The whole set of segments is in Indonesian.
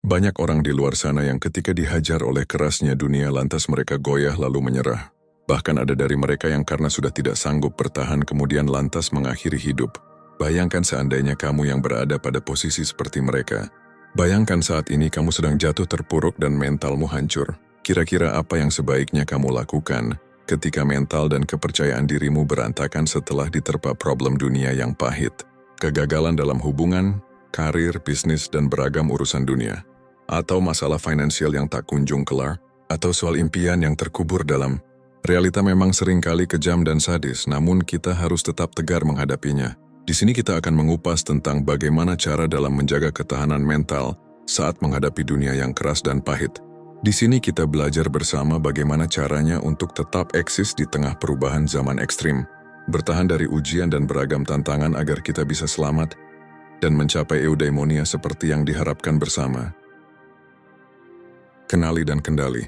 Banyak orang di luar sana yang ketika dihajar oleh kerasnya dunia lantas mereka goyah lalu menyerah. Bahkan ada dari mereka yang karena sudah tidak sanggup bertahan kemudian lantas mengakhiri hidup. Bayangkan seandainya kamu yang berada pada posisi seperti mereka. Bayangkan saat ini kamu sedang jatuh terpuruk dan mentalmu hancur. Kira-kira apa yang sebaiknya kamu lakukan ketika mental dan kepercayaan dirimu berantakan setelah diterpa problem dunia yang pahit? Kegagalan dalam hubungan, karir, bisnis, dan beragam urusan dunia. Atau masalah finansial yang tak kunjung kelar, atau soal impian yang terkubur dalam. Realita memang seringkali kejam dan sadis, namun kita harus tetap tegar menghadapinya. Di sini kita akan mengupas tentang bagaimana cara dalam menjaga ketahanan mental saat menghadapi dunia yang keras dan pahit. Di sini kita belajar bersama bagaimana caranya untuk tetap eksis di tengah perubahan zaman ekstrim, bertahan dari ujian dan beragam tantangan agar kita bisa selamat dan mencapai eudaimonia seperti yang diharapkan bersama. Kenali dan kendali.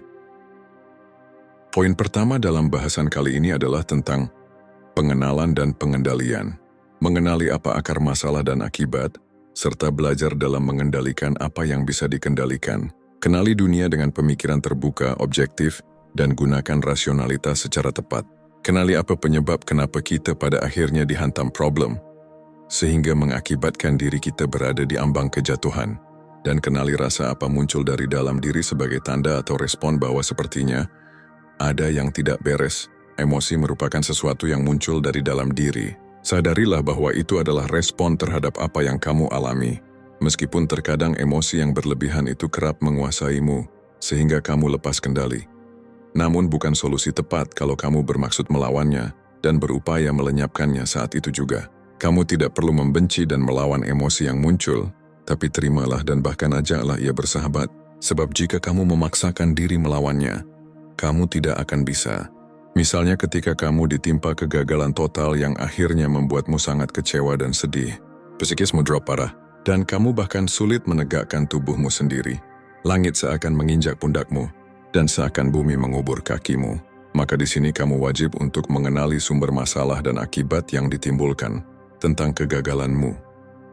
Poin pertama dalam bahasan kali ini adalah tentang pengenalan dan pengendalian. Mengenali apa akar masalah dan akibat, serta belajar dalam mengendalikan apa yang bisa dikendalikan. Kenali dunia dengan pemikiran terbuka, objektif, dan gunakan rasionalitas secara tepat. Kenali apa penyebab kenapa kita pada akhirnya dihantam problem, sehingga mengakibatkan diri kita berada di ambang kejatuhan. Dan kenali rasa apa muncul dari dalam diri sebagai tanda atau respon bahwa sepertinya ada yang tidak beres. Emosi merupakan sesuatu yang muncul dari dalam diri. Sadarilah bahwa itu adalah respon terhadap apa yang kamu alami. Meskipun terkadang emosi yang berlebihan itu kerap menguasaimu, sehingga kamu lepas kendali. Namun bukan solusi tepat kalau kamu bermaksud melawannya dan berupaya melenyapkannya saat itu juga. Kamu tidak perlu membenci dan melawan emosi yang muncul, tapi terimalah dan bahkan ajaklah ia bersahabat. Sebab jika kamu memaksakan diri melawannya, kamu tidak akan bisa. Misalnya ketika kamu ditimpa kegagalan total yang akhirnya membuatmu sangat kecewa dan sedih. Psikismu drop parah, dan kamu bahkan sulit menegakkan tubuhmu sendiri. Langit seakan menginjak pundakmu, dan seakan bumi mengubur kakimu. Maka di sini kamu wajib untuk mengenali sumber masalah dan akibat yang ditimbulkan, tentang kegagalanmu,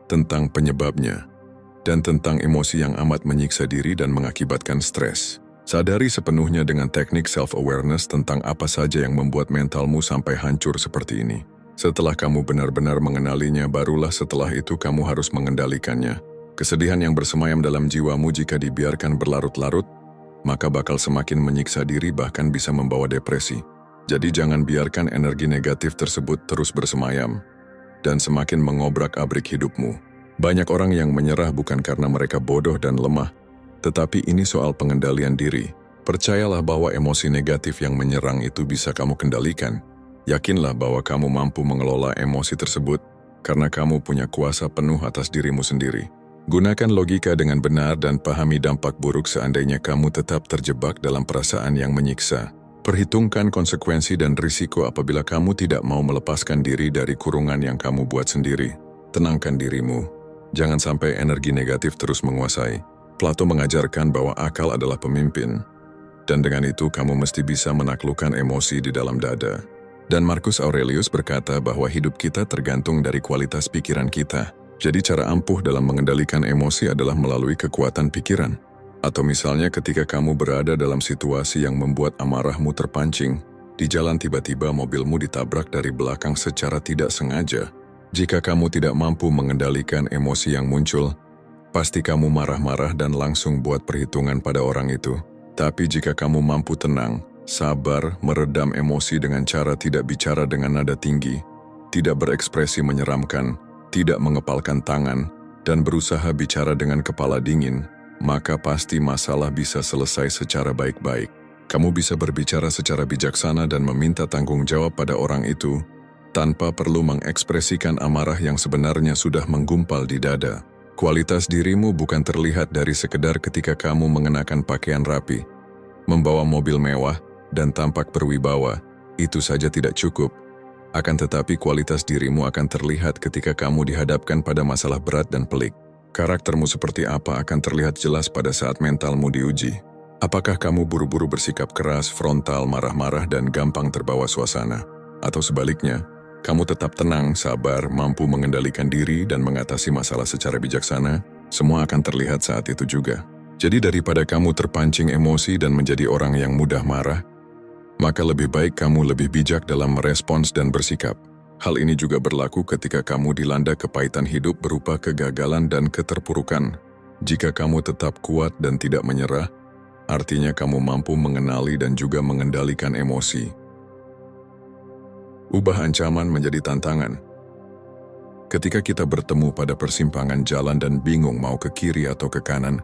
tentang penyebabnya, dan tentang emosi yang amat menyiksa diri dan mengakibatkan stres. Sadari sepenuhnya dengan teknik self-awareness tentang apa saja yang membuat mentalmu sampai hancur seperti ini. Setelah kamu benar-benar mengenalinya, barulah setelah itu kamu harus mengendalikannya. Kesedihan yang bersemayam dalam jiwamu jika dibiarkan berlarut-larut, maka bakal semakin menyiksa diri bahkan bisa membawa depresi. Jadi jangan biarkan energi negatif tersebut terus bersemayam dan semakin mengobrak-abrik hidupmu. Banyak orang yang menyerah bukan karena mereka bodoh dan lemah, tetapi ini soal pengendalian diri. Percayalah bahwa emosi negatif yang menyerang itu bisa kamu kendalikan. Yakinlah bahwa kamu mampu mengelola emosi tersebut karena kamu punya kuasa penuh atas dirimu sendiri. Gunakan logika dengan benar dan pahami dampak buruk seandainya kamu tetap terjebak dalam perasaan yang menyiksa. Perhitungkan konsekuensi dan risiko apabila kamu tidak mau melepaskan diri dari kurungan yang kamu buat sendiri. Tenangkan dirimu. Jangan sampai energi negatif terus menguasai. Plato mengajarkan bahwa akal adalah pemimpin, dan dengan itu kamu mesti bisa menaklukkan emosi di dalam dada. Dan Marcus Aurelius berkata bahwa hidup kita tergantung dari kualitas pikiran kita. Jadi cara ampuh dalam mengendalikan emosi adalah melalui kekuatan pikiran. Atau misalnya ketika kamu berada dalam situasi yang membuat amarahmu terpancing, di jalan tiba-tiba mobilmu ditabrak dari belakang secara tidak sengaja. Jika kamu tidak mampu mengendalikan emosi yang muncul, pasti kamu marah-marah dan langsung buat perhitungan pada orang itu. Tapi jika kamu mampu tenang, sabar, meredam emosi dengan cara tidak bicara dengan nada tinggi, tidak berekspresi menyeramkan, tidak mengepalkan tangan, dan berusaha bicara dengan kepala dingin, maka pasti masalah bisa selesai secara baik-baik. Kamu bisa berbicara secara bijaksana dan meminta tanggung jawab pada orang itu, tanpa perlu mengekspresikan amarah yang sebenarnya sudah menggumpal di dada. Kualitas dirimu bukan terlihat dari sekedar ketika kamu mengenakan pakaian rapi, membawa mobil mewah, dan tampak berwibawa. Itu saja tidak cukup. Akan tetapi kualitas dirimu akan terlihat ketika kamu dihadapkan pada masalah berat dan pelik. Karaktermu seperti apa akan terlihat jelas pada saat mentalmu diuji. Apakah kamu buru-buru bersikap keras, frontal, marah-marah, dan gampang terbawa suasana? Atau sebaliknya, kamu tetap tenang, sabar, mampu mengendalikan diri dan mengatasi masalah secara bijaksana? Semua akan terlihat saat itu juga. Jadi daripada kamu terpancing emosi dan menjadi orang yang mudah marah, maka lebih baik kamu lebih bijak dalam merespons dan bersikap. Hal ini juga berlaku ketika kamu dilanda kepahitan hidup berupa kegagalan dan keterpurukan. Jika kamu tetap kuat dan tidak menyerah, artinya kamu mampu mengenali dan juga mengendalikan emosi. Ubah ancaman menjadi tantangan. Ketika kita bertemu pada persimpangan jalan dan bingung mau ke kiri atau ke kanan,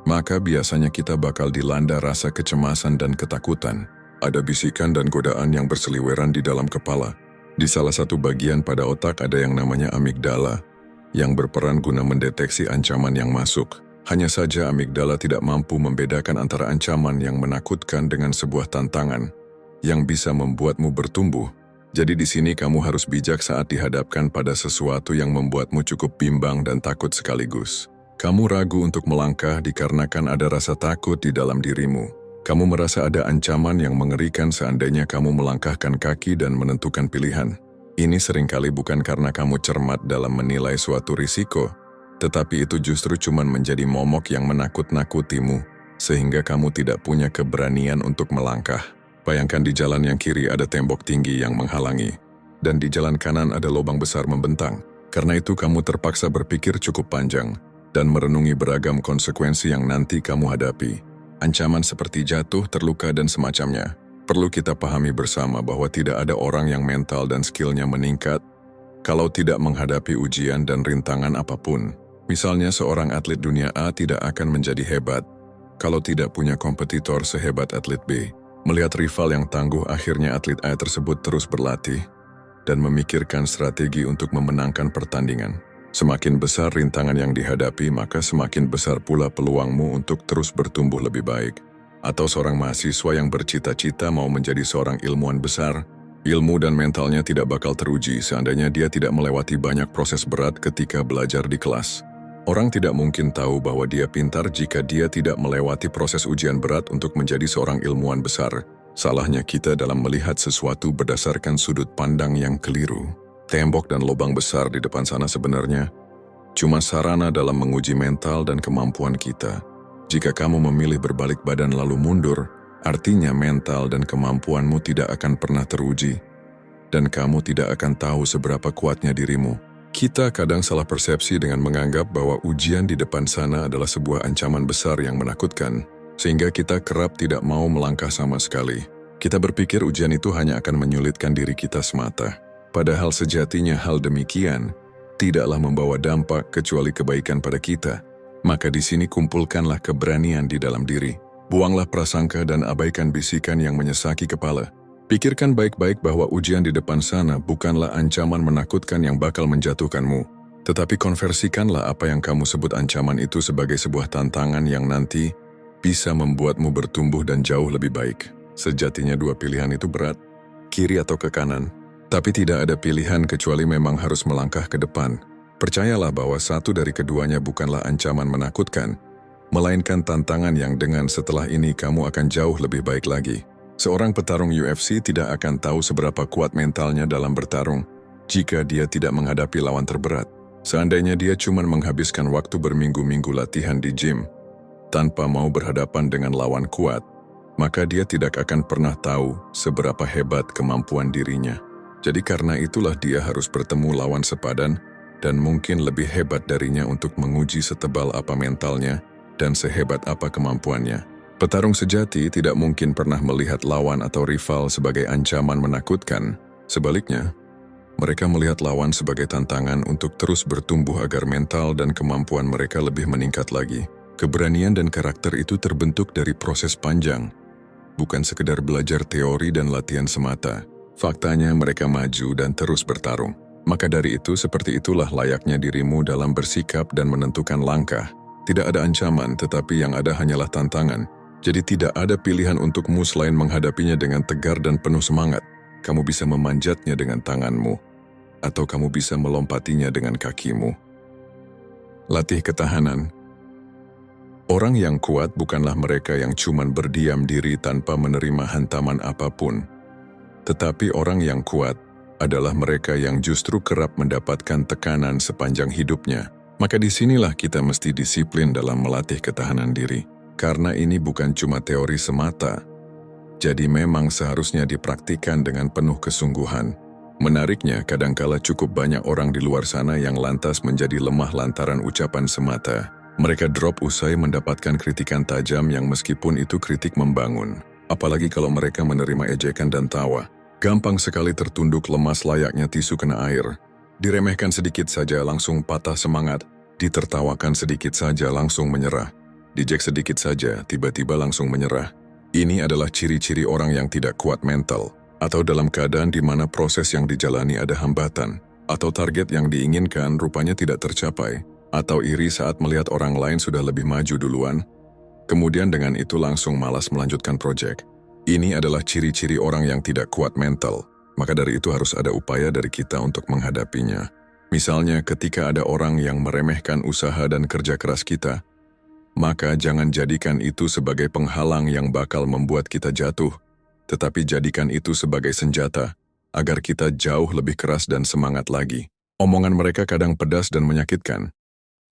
maka biasanya kita bakal dilanda rasa kecemasan dan ketakutan. Ada bisikan dan godaan yang berseliweran di dalam kepala. Di salah satu bagian pada otak ada yang namanya amigdala, yang berperan guna mendeteksi ancaman yang masuk. Hanya saja amigdala tidak mampu membedakan antara ancaman yang menakutkan dengan sebuah tantangan yang bisa membuatmu bertumbuh. Jadi di sini kamu harus bijak saat dihadapkan pada sesuatu yang membuatmu cukup bimbang dan takut sekaligus. Kamu ragu untuk melangkah dikarenakan ada rasa takut di dalam dirimu. Kamu merasa ada ancaman yang mengerikan seandainya kamu melangkahkan kaki dan menentukan pilihan. Ini seringkali bukan karena kamu cermat dalam menilai suatu risiko, tetapi itu justru cuma menjadi momok yang menakut-nakutimu, sehingga kamu tidak punya keberanian untuk melangkah. Bayangkan di jalan yang kiri ada tembok tinggi yang menghalangi, dan di jalan kanan ada lubang besar membentang. Karena itu kamu terpaksa berpikir cukup panjang, dan merenungi beragam konsekuensi yang nanti kamu hadapi. Ancaman seperti jatuh, terluka, dan semacamnya. Perlu kita pahami bersama bahwa tidak ada orang yang mental dan skillnya meningkat kalau tidak menghadapi ujian dan rintangan apapun. Misalnya seorang atlet dunia A tidak akan menjadi hebat kalau tidak punya kompetitor sehebat atlet B. Melihat rival yang tangguh, akhirnya atlet A tersebut terus berlatih dan memikirkan strategi untuk memenangkan pertandingan. Semakin besar rintangan yang dihadapi, maka semakin besar pula peluangmu untuk terus bertumbuh lebih baik. Atau seorang mahasiswa yang bercita-cita mau menjadi seorang ilmuwan besar, ilmu dan mentalnya tidak bakal teruji seandainya dia tidak melewati banyak proses berat ketika belajar di kelas. Orang tidak mungkin tahu bahwa dia pintar jika dia tidak melewati proses ujian berat untuk menjadi seorang ilmuwan besar. Salahnya kita dalam melihat sesuatu berdasarkan sudut pandang yang keliru. Tembok dan lubang besar di depan sana sebenarnya cuma sarana dalam menguji mental dan kemampuan kita. Jika kamu memilih berbalik badan lalu mundur, artinya mental dan kemampuanmu tidak akan pernah teruji, dan kamu tidak akan tahu seberapa kuatnya dirimu. Kita kadang salah persepsi dengan menganggap bahwa ujian di depan sana adalah sebuah ancaman besar yang menakutkan, sehingga kita kerap tidak mau melangkah sama sekali. Kita berpikir ujian itu hanya akan menyulitkan diri kita semata. Padahal sejatinya hal demikian tidaklah membawa dampak kecuali kebaikan pada kita. Maka di sini kumpulkanlah keberanian di dalam diri. Buanglah prasangka dan abaikan bisikan yang menyesaki kepala. Pikirkan baik-baik bahwa ujian di depan sana bukanlah ancaman menakutkan yang bakal menjatuhkanmu. Tetapi konversikanlah apa yang kamu sebut ancaman itu sebagai sebuah tantangan yang nanti bisa membuatmu bertumbuh dan jauh lebih baik. Sejatinya dua pilihan itu berat, kiri atau ke kanan. Tapi tidak ada pilihan kecuali memang harus melangkah ke depan. Percayalah bahwa satu dari keduanya bukanlah ancaman menakutkan, melainkan tantangan yang dengan setelah ini kamu akan jauh lebih baik lagi. Seorang petarung UFC tidak akan tahu seberapa kuat mentalnya dalam bertarung jika dia tidak menghadapi lawan terberat. Seandainya dia cuma menghabiskan waktu berminggu-minggu latihan di gym tanpa mau berhadapan dengan lawan kuat, maka dia tidak akan pernah tahu seberapa hebat kemampuan dirinya. Jadi karena itulah dia harus bertemu lawan sepadan dan mungkin lebih hebat darinya untuk menguji setebal apa mentalnya dan sehebat apa kemampuannya. Petarung sejati tidak mungkin pernah melihat lawan atau rival sebagai ancaman menakutkan. Sebaliknya, mereka melihat lawan sebagai tantangan untuk terus bertumbuh agar mental dan kemampuan mereka lebih meningkat lagi. Keberanian dan karakter itu terbentuk dari proses panjang, bukan sekedar belajar teori dan latihan semata. Faktanya mereka maju dan terus bertarung. Maka dari itu, seperti itulah layaknya dirimu dalam bersikap dan menentukan langkah. Tidak ada ancaman, tetapi yang ada hanyalah tantangan. Jadi tidak ada pilihan untukmu selain menghadapinya dengan tegar dan penuh semangat. Kamu bisa memanjatnya dengan tanganmu, atau kamu bisa melompatinya dengan kakimu. Latih ketahanan. Orang yang kuat bukanlah mereka yang cuman berdiam diri tanpa menerima hantaman apapun. Tetapi orang yang kuat adalah mereka yang justru kerap mendapatkan tekanan sepanjang hidupnya. Maka disinilah kita mesti disiplin dalam melatih ketahanan diri. Karena ini bukan cuma teori semata. Jadi memang seharusnya dipraktikkan dengan penuh kesungguhan. Menariknya, kadangkala cukup banyak orang di luar sana yang lantas menjadi lemah lantaran ucapan semata. Mereka drop usai mendapatkan kritikan tajam yang meskipun itu kritik membangun. Apalagi kalau mereka menerima ejekan dan tawa. Gampang sekali tertunduk lemas layaknya tisu kena air. Diremehkan sedikit saja langsung patah semangat. Ditertawakan sedikit saja langsung menyerah. Dijek sedikit saja tiba-tiba langsung menyerah. Ini adalah ciri-ciri orang yang tidak kuat mental. Atau dalam keadaan di mana proses yang dijalani ada hambatan, atau target yang diinginkan rupanya tidak tercapai, atau iri saat melihat orang lain sudah lebih maju duluan, kemudian dengan itu langsung malas melanjutkan proyek. Ini adalah ciri-ciri orang yang tidak kuat mental, maka dari itu harus ada upaya dari kita untuk menghadapinya. Misalnya ketika ada orang yang meremehkan usaha dan kerja keras kita, maka jangan jadikan itu sebagai penghalang yang bakal membuat kita jatuh, tetapi jadikan itu sebagai senjata, agar kita jauh lebih keras dan semangat lagi. Omongan mereka kadang pedas dan menyakitkan.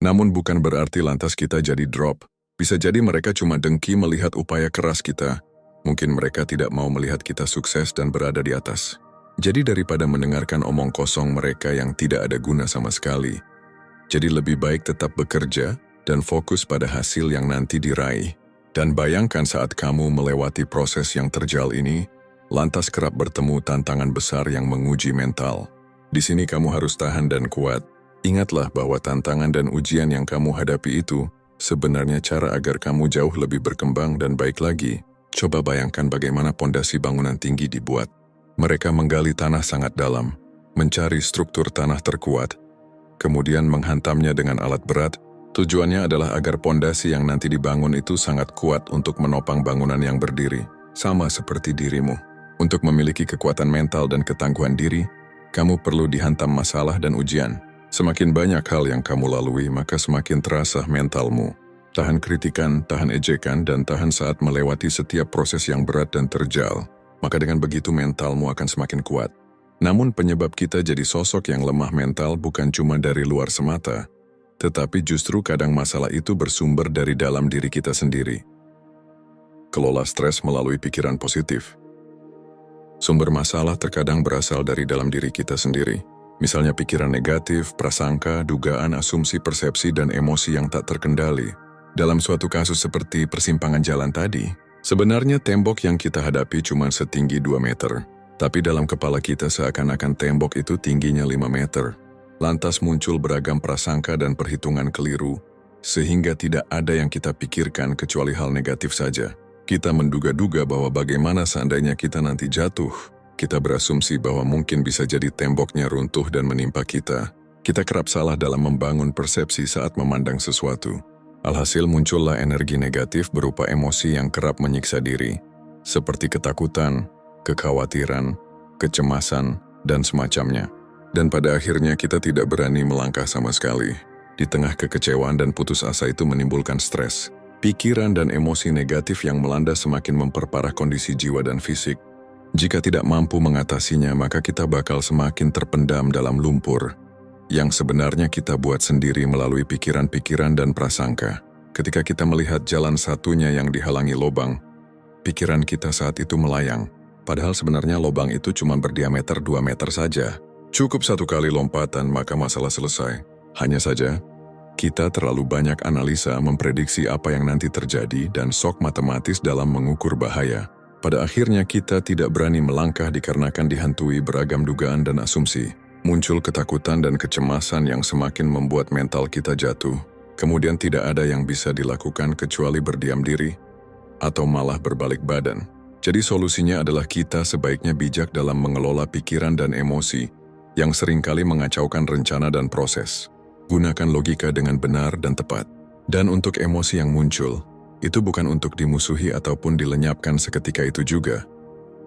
Namun bukan berarti lantas kita jadi drop. Bisa jadi mereka cuma dengki melihat upaya keras kita. Mungkin mereka tidak mau melihat kita sukses dan berada di atas. Jadi daripada mendengarkan omong kosong mereka yang tidak ada guna sama sekali, jadi lebih baik tetap bekerja dan fokus pada hasil yang nanti diraih. Dan bayangkan saat kamu melewati proses yang terjal ini, lantas kerap bertemu tantangan besar yang menguji mental. Di sini kamu harus tahan dan kuat. Ingatlah bahwa tantangan dan ujian yang kamu hadapi itu sebenarnya cara agar kamu jauh lebih berkembang dan baik lagi. Coba bayangkan bagaimana pondasi bangunan tinggi dibuat. Mereka menggali tanah sangat dalam, mencari struktur tanah terkuat, kemudian menghantamnya dengan alat berat. Tujuannya adalah agar pondasi yang nanti dibangun itu sangat kuat untuk menopang bangunan yang berdiri, sama seperti dirimu. Untuk memiliki kekuatan mental dan ketangguhan diri, kamu perlu dihantam masalah dan ujian. Semakin banyak hal yang kamu lalui, maka semakin terasa mentalmu. Tahan kritikan, tahan ejekan, dan tahan saat melewati setiap proses yang berat dan terjal. Maka dengan begitu mentalmu akan semakin kuat. Namun penyebab kita jadi sosok yang lemah mental bukan cuma dari luar semata, tetapi justru kadang masalah itu bersumber dari dalam diri kita sendiri. Kelola stres melalui pikiran positif. Sumber masalah terkadang berasal dari dalam diri kita sendiri. Misalnya pikiran negatif, prasangka, dugaan, asumsi, persepsi, dan emosi yang tak terkendali. Dalam suatu kasus seperti persimpangan jalan tadi, sebenarnya tembok yang kita hadapi cuma setinggi 2 meter. Tapi dalam kepala kita seakan-akan tembok itu tingginya 5 meter. Lantas muncul beragam prasangka dan perhitungan keliru, sehingga tidak ada yang kita pikirkan kecuali hal negatif saja. Kita menduga-duga bahwa bagaimana seandainya kita nanti jatuh. Kita berasumsi bahwa mungkin bisa jadi temboknya runtuh dan menimpa kita. Kita kerap salah dalam membangun persepsi saat memandang sesuatu. Alhasil muncullah energi negatif berupa emosi yang kerap menyiksa diri, seperti ketakutan, kekhawatiran, kecemasan, dan semacamnya. Dan pada akhirnya kita tidak berani melangkah sama sekali. Di tengah kekecewaan dan putus asa itu menimbulkan stres. Pikiran dan emosi negatif yang melanda semakin memperparah kondisi jiwa dan fisik. Jika tidak mampu mengatasinya, maka kita bakal semakin terpendam dalam lumpur, yang sebenarnya kita buat sendiri melalui pikiran-pikiran dan prasangka. Ketika kita melihat jalan satunya yang dihalangi lobang, pikiran kita saat itu melayang. Padahal sebenarnya lobang itu cuma berdiameter 2 meter saja. Cukup 1 kali lompatan maka masalah selesai. Hanya saja, kita terlalu banyak analisa memprediksi apa yang nanti terjadi dan sok matematis dalam mengukur bahaya. Pada akhirnya kita tidak berani melangkah dikarenakan dihantui beragam dugaan dan asumsi. Muncul ketakutan dan kecemasan yang semakin membuat mental kita jatuh. Kemudian tidak ada yang bisa dilakukan kecuali berdiam diri atau malah berbalik badan. Jadi solusinya adalah kita sebaiknya bijak dalam mengelola pikiran dan emosi yang seringkali mengacaukan rencana dan proses. Gunakan logika dengan benar dan tepat. Dan untuk emosi yang muncul, itu bukan untuk dimusuhi ataupun dilenyapkan seketika itu juga,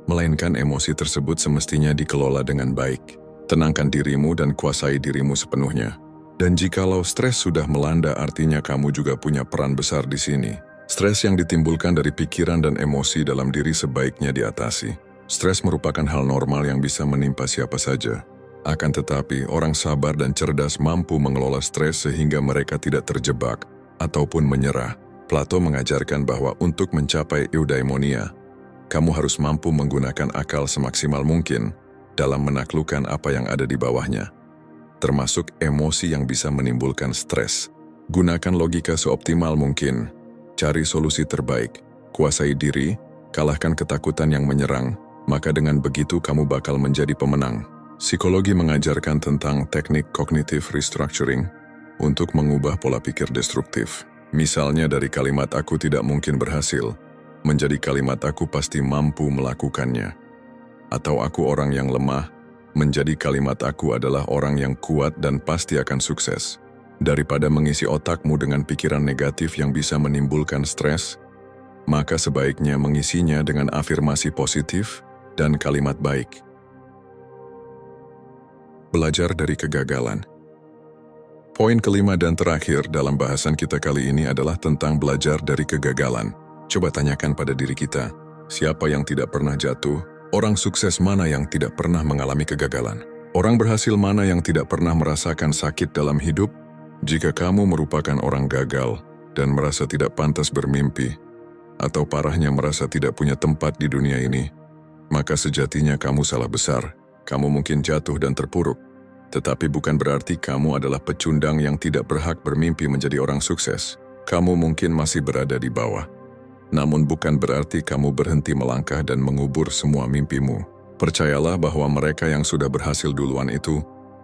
melainkan emosi tersebut semestinya dikelola dengan baik. Tenangkan dirimu dan kuasai dirimu sepenuhnya. Dan jikalau stres sudah melanda, artinya kamu juga punya peran besar di sini. Stres yang ditimbulkan dari pikiran dan emosi dalam diri sebaiknya diatasi. Stres merupakan hal normal yang bisa menimpa siapa saja. Akan tetapi, orang sabar dan cerdas mampu mengelola stres sehingga mereka tidak terjebak ataupun menyerah. Plato mengajarkan bahwa untuk mencapai eudaimonia, kamu harus mampu menggunakan akal semaksimal mungkin dalam menaklukkan apa yang ada di bawahnya, termasuk emosi yang bisa menimbulkan stres. Gunakan logika seoptimal mungkin, cari solusi terbaik, kuasai diri, kalahkan ketakutan yang menyerang, maka dengan begitu kamu bakal menjadi pemenang. Psikologi mengajarkan tentang teknik cognitive restructuring untuk mengubah pola pikir destruktif. Misalnya dari kalimat "aku tidak mungkin berhasil" menjadi kalimat "aku pasti mampu melakukannya". Atau "aku orang yang lemah" menjadi kalimat "aku adalah orang yang kuat dan pasti akan sukses". Daripada mengisi otakmu dengan pikiran negatif yang bisa menimbulkan stres, maka sebaiknya mengisinya dengan afirmasi positif dan kalimat baik. Belajar dari kegagalan. Poin kelima dan terakhir dalam bahasan kita kali ini adalah tentang belajar dari kegagalan. Coba tanyakan pada diri kita, siapa yang tidak pernah jatuh? Orang sukses mana yang tidak pernah mengalami kegagalan? Orang berhasil mana yang tidak pernah merasakan sakit dalam hidup? Jika kamu merupakan orang gagal dan merasa tidak pantas bermimpi, atau parahnya merasa tidak punya tempat di dunia ini, maka sejatinya kamu salah besar. Kamu mungkin jatuh dan terpuruk, tetapi bukan berarti kamu adalah pecundang yang tidak berhak bermimpi menjadi orang sukses. Kamu mungkin masih berada di bawah, namun bukan berarti kamu berhenti melangkah dan mengubur semua mimpimu. Percayalah bahwa mereka yang sudah berhasil duluan itu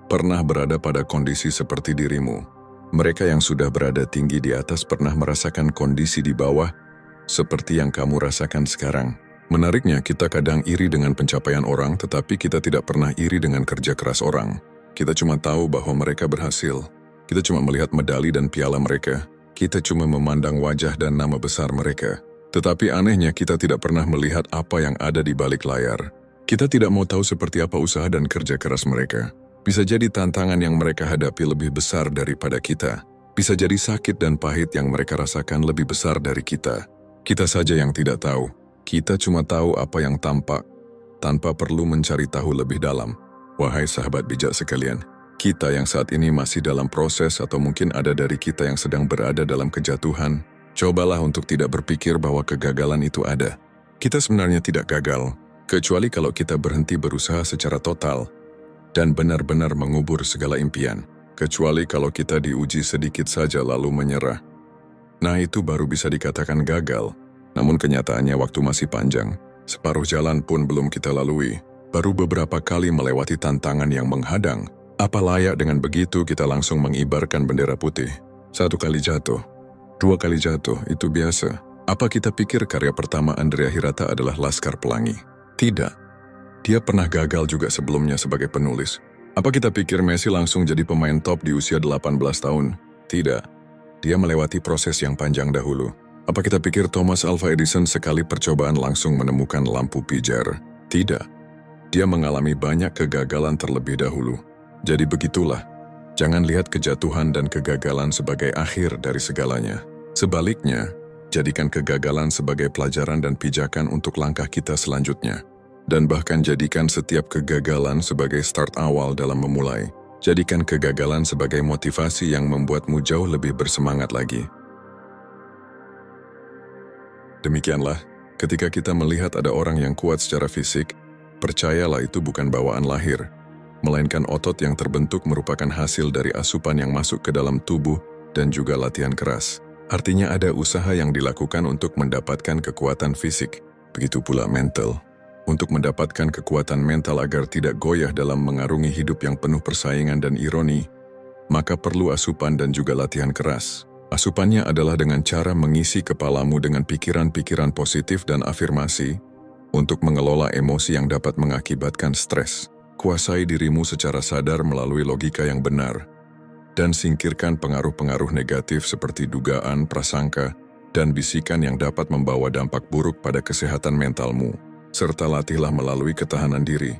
pernah berada pada kondisi seperti dirimu. Mereka yang sudah berada tinggi di atas pernah merasakan kondisi di bawah seperti yang kamu rasakan sekarang. Menariknya, kita kadang iri dengan pencapaian orang, tetapi kita tidak pernah iri dengan kerja keras orang. Kita cuma tahu bahwa mereka berhasil. Kita cuma melihat medali dan piala mereka. Kita cuma memandang wajah dan nama besar mereka. Tetapi anehnya, kita tidak pernah melihat apa yang ada di balik layar. Kita tidak mau tahu seperti apa usaha dan kerja keras mereka. Bisa jadi tantangan yang mereka hadapi lebih besar daripada kita. Bisa jadi sakit dan pahit yang mereka rasakan lebih besar dari kita. Kita saja yang tidak tahu. Kita cuma tahu apa yang tampak, tanpa perlu mencari tahu lebih dalam. Wahai sahabat bijak sekalian, kita yang saat ini masih dalam proses atau mungkin ada dari kita yang sedang berada dalam kejatuhan, cobalah untuk tidak berpikir bahwa kegagalan itu ada. Kita sebenarnya tidak gagal, kecuali kalau kita berhenti berusaha secara total dan benar-benar mengubur segala impian. Kecuali kalau kita diuji sedikit saja lalu menyerah. Nah, itu baru bisa dikatakan gagal. Namun kenyataannya waktu masih panjang, separuh jalan pun belum kita lalui, baru beberapa kali melewati tantangan yang menghadang. Apa layak dengan begitu kita langsung mengibarkan bendera putih? 1 kali jatuh, 2 kali jatuh, itu biasa. Apa kita pikir karya pertama Andrea Hirata adalah Laskar Pelangi? Tidak. Dia pernah gagal juga sebelumnya sebagai penulis. Apa kita pikir Messi langsung jadi pemain top di usia 18 tahun? Tidak. Dia melewati proses yang panjang dahulu. Apa kita pikir Thomas Alva Edison sekali percobaan langsung menemukan lampu pijar? Tidak. Dia mengalami banyak kegagalan terlebih dahulu. Jadi begitulah. Jangan lihat kejatuhan dan kegagalan sebagai akhir dari segalanya. Sebaliknya, jadikan kegagalan sebagai pelajaran dan pijakan untuk langkah kita selanjutnya. Dan bahkan jadikan setiap kegagalan sebagai start awal dalam memulai. Jadikan kegagalan sebagai motivasi yang membuatmu jauh lebih bersemangat lagi. Demikianlah, ketika kita melihat ada orang yang kuat secara fisik, percayalah itu bukan bawaan lahir, melainkan otot yang terbentuk merupakan hasil dari asupan yang masuk ke dalam tubuh dan juga latihan keras. Artinya ada usaha yang dilakukan untuk mendapatkan kekuatan fisik, begitu pula mental. Untuk mendapatkan kekuatan mental agar tidak goyah dalam mengarungi hidup yang penuh persaingan dan ironi, maka perlu asupan dan juga latihan keras. Asupannya adalah dengan cara mengisi kepalamu dengan pikiran-pikiran positif dan afirmasi untuk mengelola emosi yang dapat mengakibatkan stres. Kuasai dirimu secara sadar melalui logika yang benar, dan singkirkan pengaruh-pengaruh negatif seperti dugaan, prasangka, dan bisikan yang dapat membawa dampak buruk pada kesehatan mentalmu, serta latihlah melalui ketahanan diri.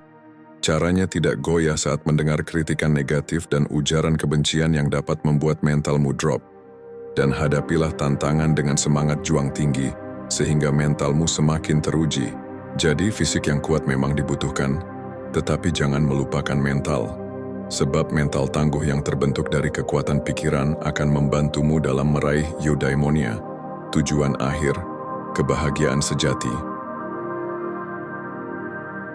Caranya tidak goyah saat mendengar kritikan negatif dan ujaran kebencian yang dapat membuat mentalmu drop. Dan hadapilah tantangan dengan semangat juang tinggi, sehingga mentalmu semakin teruji. Jadi fisik yang kuat memang dibutuhkan, tetapi jangan melupakan mental. Sebab mental tangguh yang terbentuk dari kekuatan pikiran akan membantumu dalam meraih eudaimonia, tujuan akhir, kebahagiaan sejati.